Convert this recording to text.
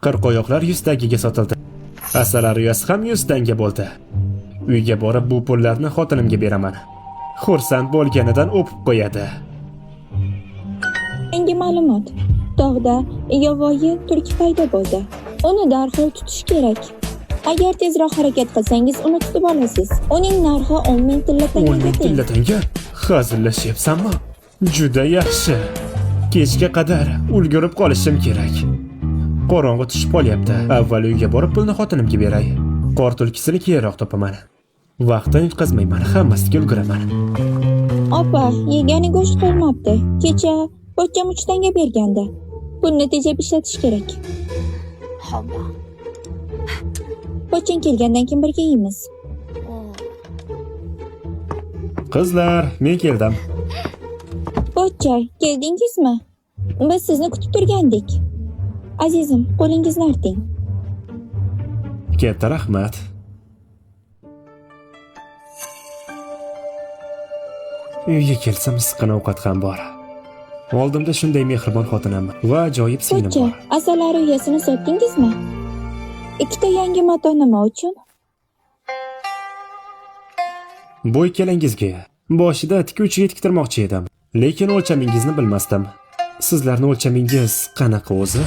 Qirqoyoqlar 100 tangaga sotildi. Asalari uyasi ham 100 tanga bo'ldi. Uyga borib bu pullarni xotinimga beraman. Xursand bo'lganidan o'pib qo'yadi. Yangi ma'lumot. Tog'da yovvoyi tulki paydo bo'ldi. Uni darhol tutish kerak. Agar tezroq harakat qilsangiz, uni tutib olasiz. Uning narxi 10 ming tilla 10 ming tangaga tilla tanga? Hazillashyapsanmi? Juda yaxshi. Kechga qadar ulgurib qolishim kerak. Qorong'i tushib qolyapti. Avval uyga borib pulni xotinimga beray. Qor tulkisini keyinroq topaman. Vaqtni yutqazmayman, hammasiga ulguraman. Opa, yegani go'sht qolmabdi. Kecha pochcham 3 tanga bergandi. Pulni tejab ishlatish kerak. Ho'p. Pochchang kelgandan keyin birga yeymiz. Qizlar, men keldim. Pochcha, keldingizmi? Biz sizni kutib turgandik. Azizim, qo'lingizni arting. Katta rahmat. Uyga kelsam issiqqina ovqat ham bor. Oldimda shunday mehribon xotinam va ajoyib singlim Pochcha, bor. asalari uyasini sotdingizmi? Ikkita yangi mato nima uchun? Bu ikkalangizga boshida tikuvchiga tiktirmoqchi edim, lekin o'lchamingizni bilmasdim. Sizlarning o'lchamingiz qanaqa o'zi?